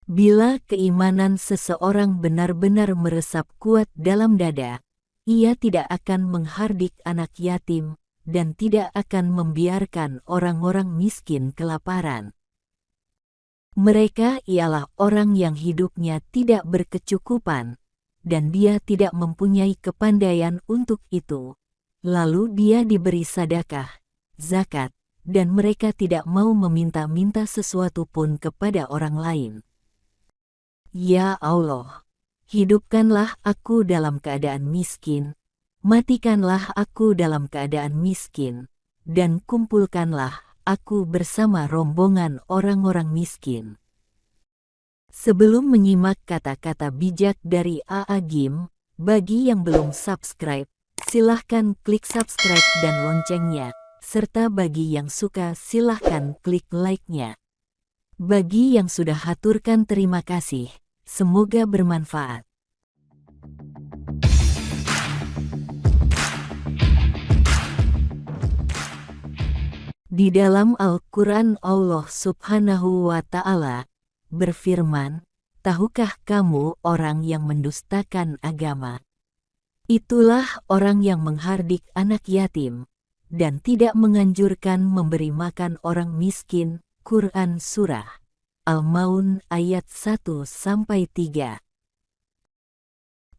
Bila keimanan seseorang benar-benar meresap kuat dalam dada, ia tidak akan menghardik anak yatim dan tidak akan membiarkan orang-orang miskin kelaparan. Mereka ialah orang yang hidupnya tidak berkecukupan, dan dia tidak mempunyai kepandaian untuk itu. Lalu dia diberi sedekah, zakat, dan mereka tidak mau meminta-minta sesuatu pun kepada orang lain. Ya Allah, hidupkanlah aku dalam keadaan miskin, matikanlah aku dalam keadaan miskin, dan kumpulkanlah aku bersama rombongan orang-orang miskin. Sebelum menyimak kata-kata bijak dari A.A. Gim, bagi yang belum subscribe, silahkan klik subscribe dan loncengnya, serta bagi yang suka silahkan klik like-nya. Bagi yang sudah haturkan terima kasih, semoga bermanfaat. Di dalam Al-Quran Allah Subhanahu wa Ta'ala berfirman, "Tahukah kamu orang yang mendustakan agama? Itulah orang yang menghardik anak yatim dan tidak menganjurkan memberi makan orang miskin." Quran Surah Al-Maun ayat 1-3.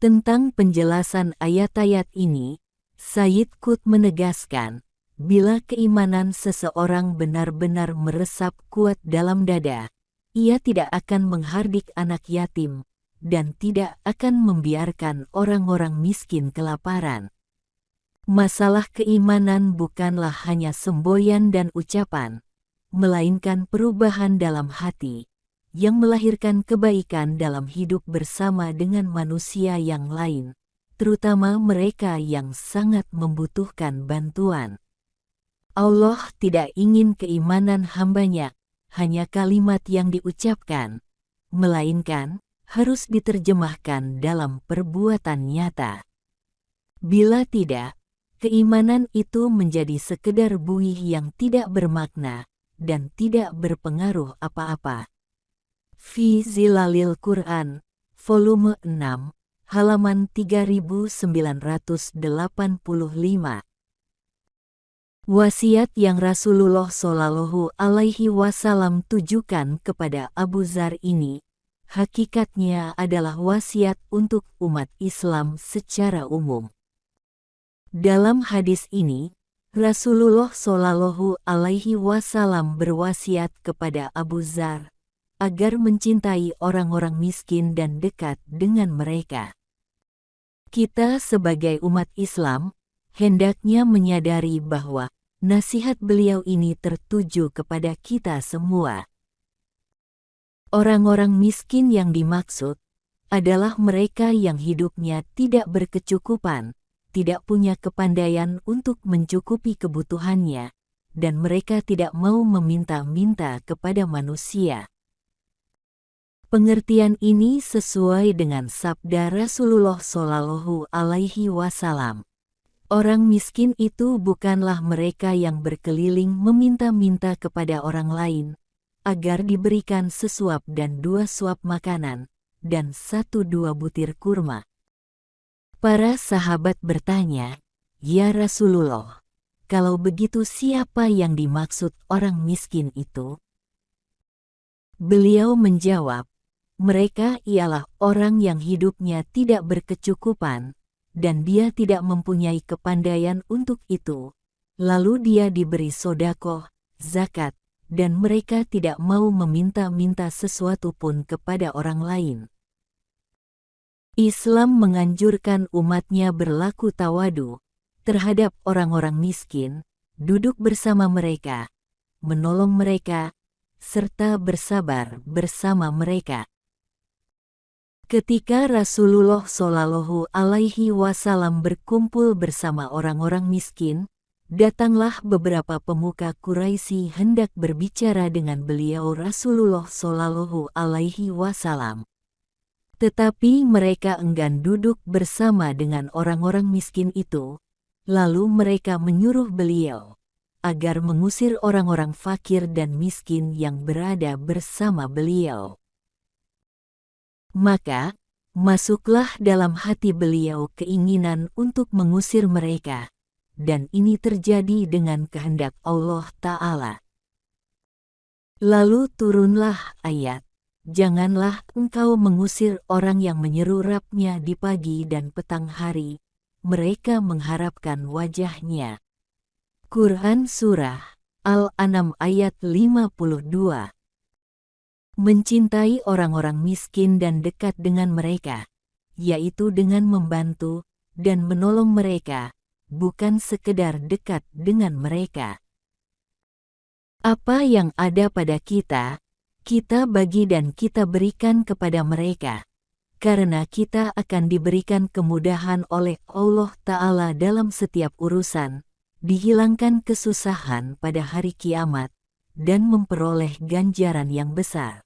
Tentang penjelasan ayat-ayat ini, Sayyid Qutb menegaskan, bila keimanan seseorang benar-benar meresap kuat dalam dada, ia tidak akan menghardik anak yatim dan tidak akan membiarkan orang-orang miskin kelaparan. Masalah keimanan bukanlah hanya semboyan dan ucapan, melainkan perubahan dalam hati, yang melahirkan kebaikan dalam hidup bersama dengan manusia yang lain, terutama mereka yang sangat membutuhkan bantuan. Allah tidak ingin keimanan hamba-Nya hanya kalimat yang diucapkan, melainkan harus diterjemahkan dalam perbuatan nyata. Bila tidak, keimanan itu menjadi sekedar buih yang tidak bermakna dan tidak berpengaruh apa-apa. Fi Zilalil Quran, volume 6, halaman 3985. Wasiat yang Rasulullah Shallallahu Alaihi Wasallam tujukan kepada Abu Dzar ini, hakikatnya adalah wasiat untuk umat Islam secara umum. Dalam hadis ini, Rasulullah Shallallahu Alaihi Wasallam berwasiat kepada Abu Dzar agar mencintai orang-orang miskin dan dekat dengan mereka. Kita sebagai umat Islam hendaknya menyadari bahwa nasihat beliau ini tertuju kepada kita semua. Orang-orang miskin yang dimaksud adalah mereka yang hidupnya tidak berkecukupan, tidak punya kepandaian untuk mencukupi kebutuhannya, dan mereka tidak mau meminta-minta kepada manusia. Pengertian ini sesuai dengan sabda Rasulullah Shallallahu Alaihi Wasallam. Orang miskin itu bukanlah mereka yang berkeliling meminta-minta kepada orang lain, agar diberikan sesuap dan 2 suap makanan, dan 1-2 butir kurma. Para sahabat bertanya, "Ya Rasulullah, kalau begitu siapa yang dimaksud orang miskin itu?" Beliau menjawab, mereka ialah orang yang hidupnya tidak berkecukupan, dan dia tidak mempunyai kepandaian untuk itu. Lalu dia diberi sedekah, zakat, dan mereka tidak mau meminta-minta sesuatu pun kepada orang lain. Islam menganjurkan umatnya berlaku tawadu terhadap orang-orang miskin, duduk bersama mereka, menolong mereka, serta bersabar bersama mereka. Ketika Rasulullah Shallallahu Alaihi Wasallam berkumpul bersama orang-orang miskin, datanglah beberapa pemuka Quraisy hendak berbicara dengan beliau Rasulullah Shallallahu Alaihi Wasallam. Tetapi mereka enggan duduk bersama dengan orang-orang miskin itu, lalu mereka menyuruh beliau agar mengusir orang-orang fakir dan miskin yang berada bersama beliau. Maka, masuklah dalam hati beliau keinginan untuk mengusir mereka, dan ini terjadi dengan kehendak Allah Ta'ala. Lalu turunlah ayat, "Janganlah engkau mengusir orang yang menyeru Rabb-nya di pagi dan petang hari, mereka mengharapkan wajah-Nya." Quran Surah Al-An'am ayat 52. Mencintai orang-orang miskin dan dekat dengan mereka, yaitu dengan membantu dan menolong mereka, bukan sekedar dekat dengan mereka. Apa yang ada pada kita, kita bagi dan kita berikan kepada mereka, karena kita akan diberikan kemudahan oleh Allah Ta'ala dalam setiap urusan, dihilangkan kesusahan pada hari kiamat, dan memperoleh ganjaran yang besar.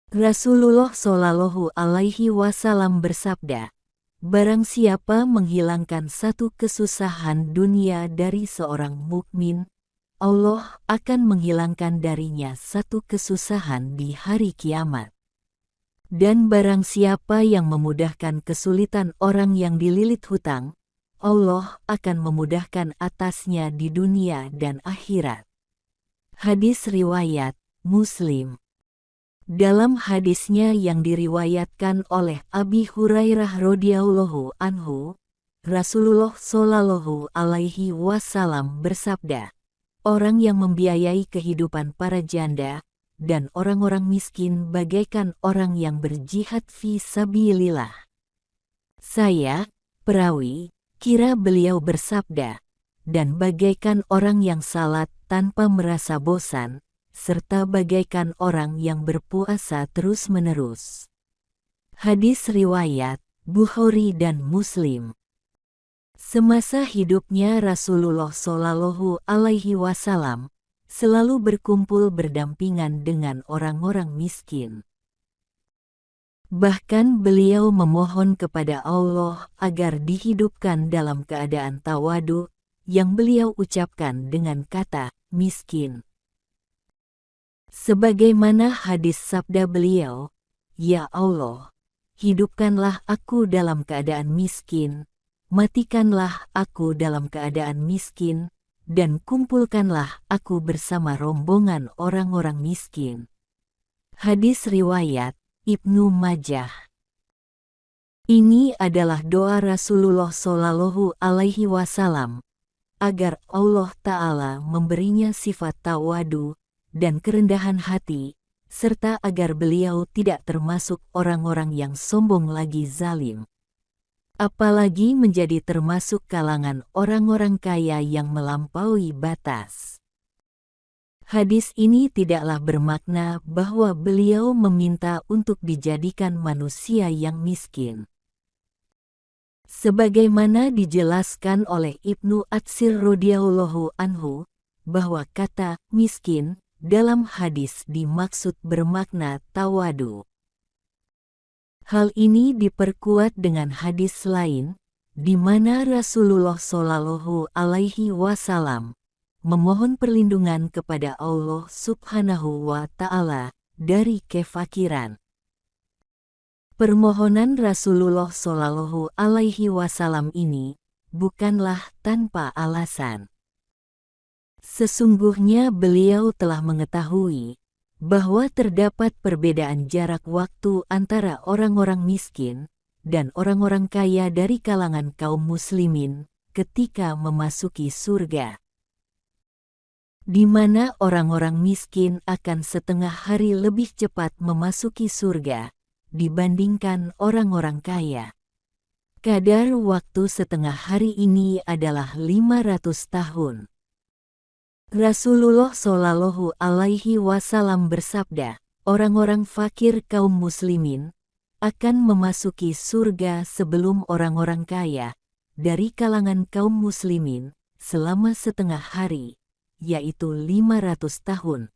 Rasulullah Shallallahu Alaihi Wasallam bersabda, "Barang siapa menghilangkan satu kesusahan dunia dari seorang mukmin, Allah akan menghilangkan darinya satu kesusahan di hari kiamat. Dan barang siapa yang memudahkan kesulitan orang yang dililit hutang, Allah akan memudahkan atasnya di dunia dan akhirat." Hadis riwayat Muslim. Dalam hadisnya yang diriwayatkan oleh Abi Hurairah radhiyallahu anhu, Rasulullah Shallallahu Alaihi Wasallam bersabda, "Orang yang membiayai kehidupan para janda dan orang-orang miskin bagaikan orang yang berjihad fi sabilillah." Saya, perawi, kira beliau bersabda, "Dan bagaikan orang yang salat tanpa merasa bosan, serta bagaikan orang yang berpuasa terus-menerus." Hadis riwayat Bukhari dan Muslim. Semasa hidupnya Rasulullah Shallallahu Alaihi Wasallam selalu berkumpul berdampingan dengan orang-orang miskin. Bahkan beliau memohon kepada Allah agar dihidupkan dalam keadaan tawadu yang beliau ucapkan dengan kata miskin. Sebagaimana hadis sabda beliau, "Ya Allah, hidupkanlah aku dalam keadaan miskin, matikanlah aku dalam keadaan miskin, dan kumpulkanlah aku bersama rombongan orang-orang miskin." Hadis riwayat Ibnu Majah. Ini adalah doa Rasulullah Shallallahu Alaihi Wasallam agar Allah Ta'ala memberinya sifat tawadu dan kerendahan hati, serta agar beliau tidak termasuk orang-orang yang sombong lagi zalim, apalagi menjadi termasuk kalangan orang-orang kaya yang melampaui batas. Hadis ini tidaklah bermakna bahwa beliau meminta untuk dijadikan manusia yang miskin. Sebagaimana dijelaskan oleh Ibnu Atsir radhiyallahu anhu, bahwa kata miskin dalam hadis dimaksud bermakna tawadu. Hal ini diperkuat dengan hadis lain, di mana Rasulullah Shallallahu Alaihi Wasallam memohon perlindungan kepada Allah Subhanahu wa Ta'ala dari kefakiran. Permohonan Rasulullah Shallallahu Alaihi Wasallam ini bukanlah tanpa alasan. Sesungguhnya beliau telah mengetahui bahwa terdapat perbedaan jarak waktu antara orang-orang miskin dan orang-orang kaya dari kalangan kaum muslimin ketika memasuki surga, di mana orang-orang miskin akan setengah hari lebih cepat memasuki surga dibandingkan orang-orang kaya. Kadar waktu setengah hari ini adalah 500 tahun. Rasulullah Shallallahu Alaihi Wasallam bersabda, orang-orang fakir kaum muslimin akan memasuki surga sebelum orang-orang kaya dari kalangan kaum muslimin selama setengah hari, yaitu 500 tahun.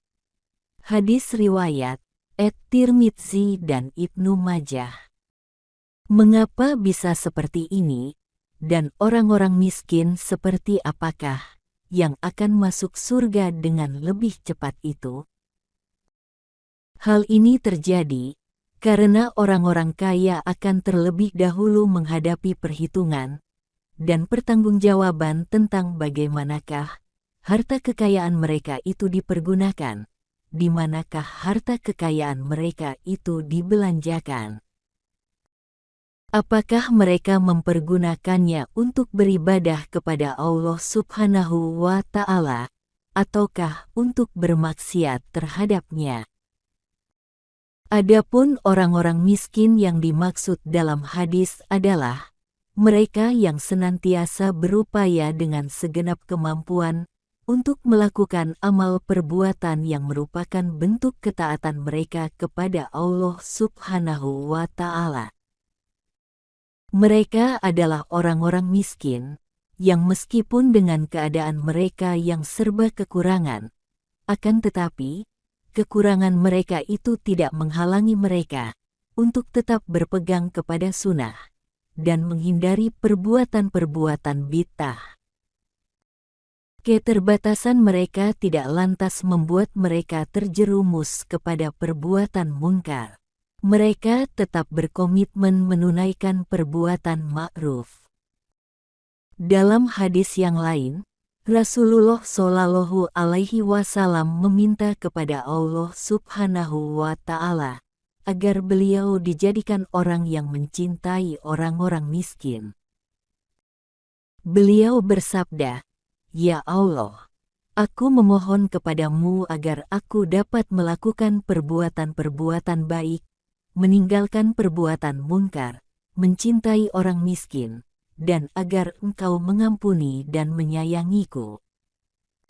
Hadis riwayat At-Tirmidzi dan Ibnu Majah. Mengapa bisa seperti ini, dan orang-orang miskin seperti apakah yang akan masuk surga dengan lebih cepat itu? Hal ini terjadi Karena orang-orang kaya akan terlebih dahulu menghadapi perhitungan dan pertanggungjawaban tentang bagaimanakah harta kekayaan mereka itu dipergunakan, di manakah harta kekayaan mereka itu dibelanjakan. Apakah mereka mempergunakannya untuk beribadah kepada Allah Subhanahu wa Ta'ala, ataukah untuk bermaksiat terhadapnya? Adapun orang-orang miskin yang dimaksud dalam hadis adalah mereka yang senantiasa berupaya dengan segenap kemampuan untuk melakukan amal perbuatan yang merupakan bentuk ketaatan mereka kepada Allah Subhanahu wa Ta'ala. Mereka adalah orang-orang miskin yang meskipun dengan keadaan mereka yang serba kekurangan, akan tetapi kekurangan mereka itu tidak menghalangi mereka untuk tetap berpegang kepada sunnah dan menghindari perbuatan-perbuatan bid'ah. Keterbatasan mereka tidak lantas membuat mereka terjerumus kepada perbuatan mungkar. Mereka tetap berkomitmen menunaikan perbuatan ma'ruf. Dalam hadis yang lain, Rasulullah Shallallahu Alaihi Wasallam meminta kepada Allah Subhanahu wa Ta'ala agar beliau dijadikan orang yang mencintai orang-orang miskin. Beliau bersabda, "Ya Allah, aku memohon kepadamu agar aku dapat melakukan perbuatan-perbuatan baik, meninggalkan perbuatan mungkar, mencintai orang miskin, dan agar Engkau mengampuni dan menyayangiku.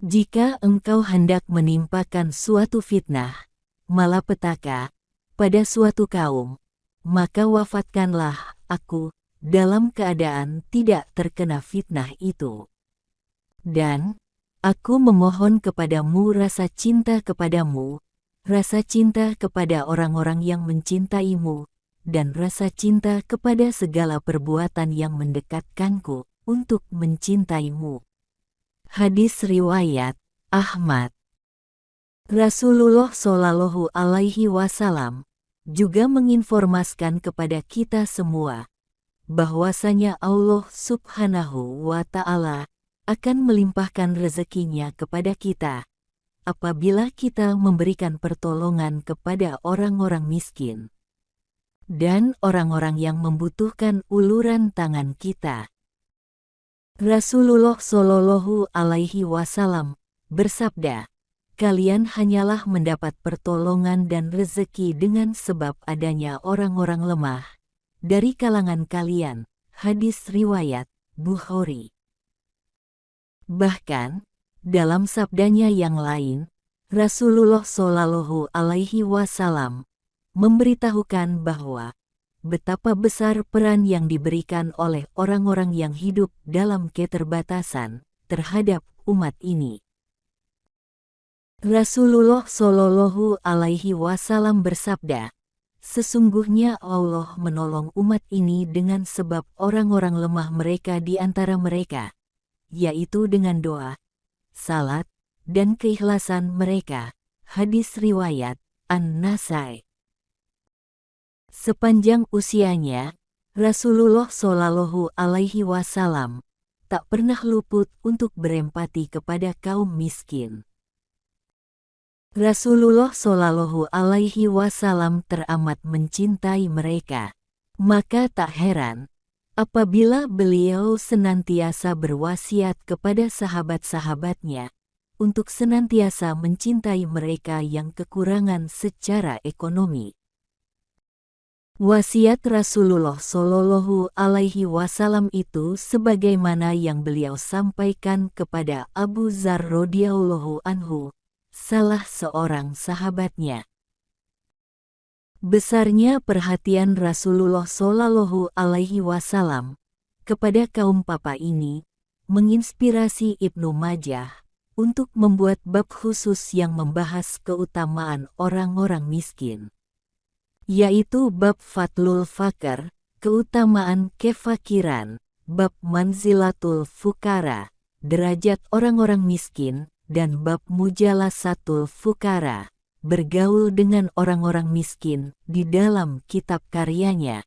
Jika Engkau hendak menimpakan suatu fitnah, malapetaka, pada suatu kaum, maka wafatkanlah aku dalam keadaan tidak terkena fitnah itu. Dan aku memohon kepadamu rasa cinta kepadamu, rasa cinta kepada orang-orang yang mencintaimu, dan rasa cinta kepada segala perbuatan yang mendekatkanku untuk mencintaimu." Hadis riwayat Ahmad. Rasulullah Shallallahu Alaihi Wasallam juga menginformasikan kepada kita semua bahwasanya Allah Subhanahu wa Ta'ala akan melimpahkan rezekinya kepada kita apabila kita memberikan pertolongan kepada orang-orang miskin dan orang-orang yang membutuhkan uluran tangan kita. Rasulullah Shallallahu Alaihi Wasallam bersabda, "Kalian hanyalah mendapat pertolongan dan rezeki dengan sebab adanya orang-orang lemah dari kalangan kalian." Hadis riwayat Bukhari. Bahkan dalam sabdanya yang lain, Rasulullah Shallallahu Alaihi Wasallam memberitahukan bahwa betapa besar peran yang diberikan oleh orang-orang yang hidup dalam keterbatasan terhadap umat ini. Rasulullah Shallallahu Alaihi Wasallam bersabda, "Sesungguhnya Allah menolong umat ini dengan sebab orang-orang lemah mereka di antara mereka, yaitu dengan doa, salat, dan keikhlasan mereka." Hadis riwayat An-Nasai. Sepanjang usianya, Rasulullah Shallallahu Alaihi Wasallam tak pernah luput untuk berempati kepada kaum miskin. Rasulullah Shallallahu Alaihi Wasallam teramat mencintai mereka. Maka tak heran apabila beliau senantiasa berwasiat kepada sahabat-sahabatnya untuk senantiasa mencintai mereka yang kekurangan secara ekonomi. Wasiat Rasulullah Shallallahu Alaihi Wasallam itu sebagaimana yang beliau sampaikan kepada Abu Dzar radhiyallahu anhu, salah seorang sahabatnya. Besarnya perhatian Rasulullah Shallallahu Alaihi Wasallam kepada kaum papa ini menginspirasi Ibnu Majah untuk membuat bab khusus yang membahas keutamaan orang-orang miskin, yaitu bab Fadlul Fakir, keutamaan kefakiran, bab Manzilatul Fukara, derajat orang-orang miskin, dan bab Mujalasatul Fukara, bergaul dengan orang-orang miskin di dalam kitab karyanya.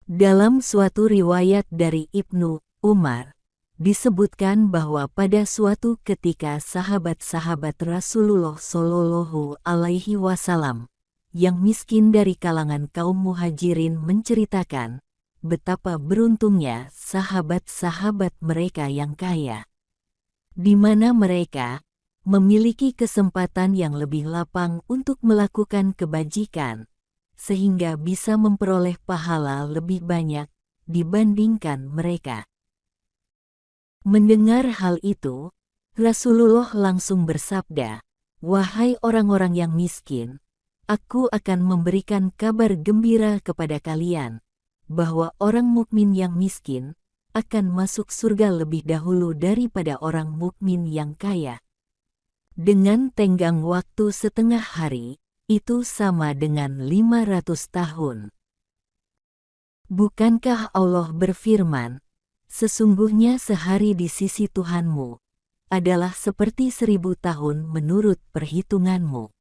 Dalam suatu riwayat dari Ibnu Umar, disebutkan bahwa pada suatu ketika sahabat-sahabat Rasulullah Shallallahu Alaihi Wasallam yang miskin dari kalangan kaum muhajirin menceritakan betapa beruntungnya sahabat-sahabat mereka yang kaya, di mana mereka memiliki kesempatan yang lebih lapang untuk melakukan kebajikan, sehingga bisa memperoleh pahala lebih banyak dibandingkan mereka. Mendengar hal itu, Rasulullah langsung bersabda, "Wahai orang-orang yang miskin, aku akan memberikan kabar gembira kepada kalian, bahwa orang mukmin yang miskin akan masuk surga lebih dahulu daripada orang mukmin yang kaya. Dengan tenggang waktu setengah hari, itu sama dengan 500 tahun. Bukankah Allah berfirman, sesungguhnya sehari di sisi Tuhanmu adalah seperti 1000 tahun menurut perhitunganmu."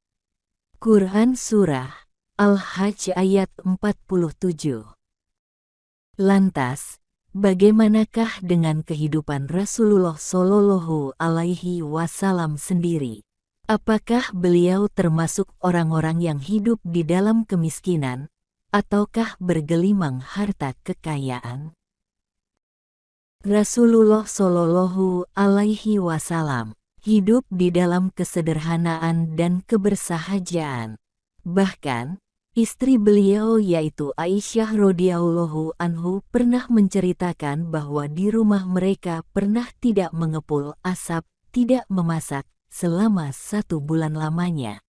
Quran Surah Al-Hajj ayat 47. Lantas, bagaimanakah dengan kehidupan Rasulullah Shallallahu Alaihi Wasallam sendiri? Apakah beliau termasuk orang-orang yang hidup di dalam kemiskinan, ataukah bergelimang harta kekayaan? Rasulullah Shallallahu Alaihi Wasallam hidup di dalam kesederhanaan dan kebersahajaan. Bahkan, istri beliau yaitu Aisyah radhiyallahu anhu pernah menceritakan bahwa di rumah mereka pernah tidak mengepul asap, tidak memasak, selama 1 bulan lamanya.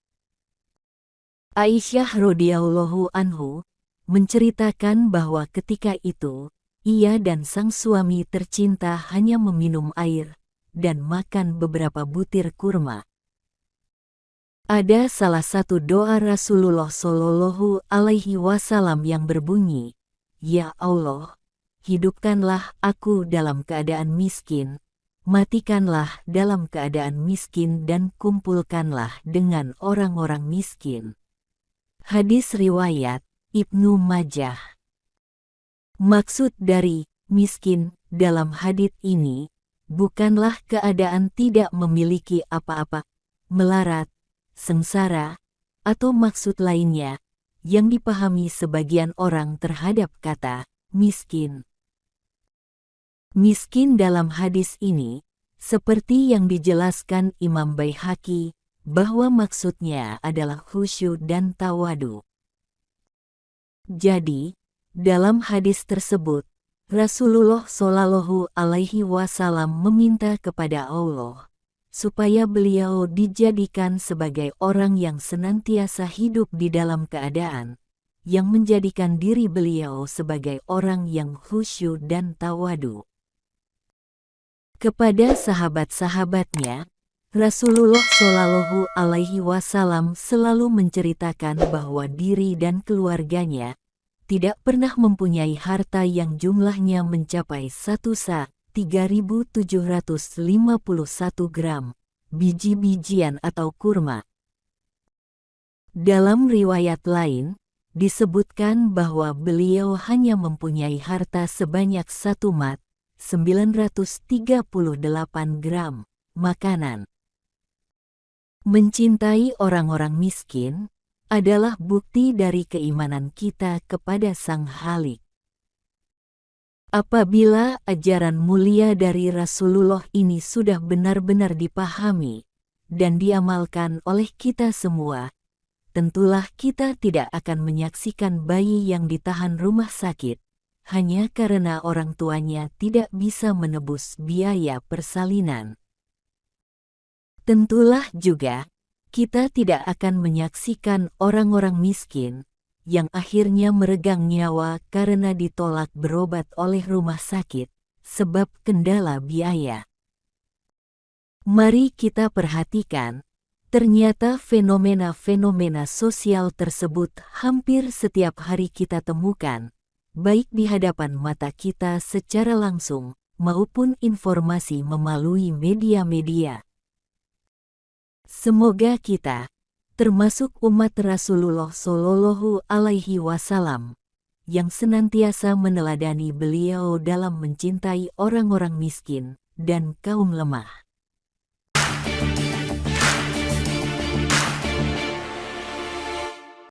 Aisyah radhiyallahu anhu menceritakan bahwa ketika itu, ia dan sang suami tercinta hanya meminum air dan makan beberapa butir kurma. Ada salah satu doa Rasulullah Shallallahu Alaihi Wasallam yang berbunyi, "Ya Allah, hidupkanlah aku dalam keadaan miskin, matikanlah dalam keadaan miskin dan kumpulkanlah dengan orang-orang miskin." Hadis riwayat Ibnu Majah. Maksud dari miskin dalam hadits ini bukanlah keadaan tidak memiliki apa-apa, melarat, sengsara, atau maksud lainnya yang dipahami sebagian orang terhadap kata miskin. Miskin dalam hadis ini, seperti yang dijelaskan Imam Baihaqi, bahwa maksudnya adalah khusyuk dan tawadu. Jadi, dalam hadis tersebut, Rasulullah Shallallahu Alaihi Wasallam meminta kepada Allah supaya beliau dijadikan sebagai orang yang senantiasa hidup di dalam keadaan yang menjadikan diri beliau sebagai orang yang khusyuk dan tawadu. Kepada sahabat-sahabatnya, Rasulullah Shallallahu Alaihi Wasallam selalu menceritakan bahwa diri dan keluarganya tidak pernah mempunyai harta yang jumlahnya mencapai 1 sa, 3.751 gram, biji-bijian atau kurma. Dalam riwayat lain, disebutkan bahwa beliau hanya mempunyai harta sebanyak 1 mat, 938 gram, makanan. Mencintai orang-orang miskin adalah bukti dari keimanan kita kepada Sang Khalik. Apabila ajaran mulia dari Rasulullah ini sudah benar-benar dipahami dan diamalkan oleh kita semua, tentulah kita tidak akan menyaksikan bayi yang ditahan rumah sakit hanya karena orang tuanya tidak bisa menebus biaya persalinan. Tentulah juga, kita tidak akan menyaksikan orang-orang miskin yang akhirnya meregang nyawa karena ditolak berobat oleh rumah sakit sebab kendala biaya. Mari kita perhatikan, ternyata fenomena-fenomena sosial tersebut hampir setiap hari kita temukan, baik di hadapan mata kita secara langsung maupun informasi melalui media-media. Semoga kita termasuk umat Rasulullah Shallallahu Alaihi Wasallam, yang senantiasa meneladani beliau dalam mencintai orang-orang miskin dan kaum lemah.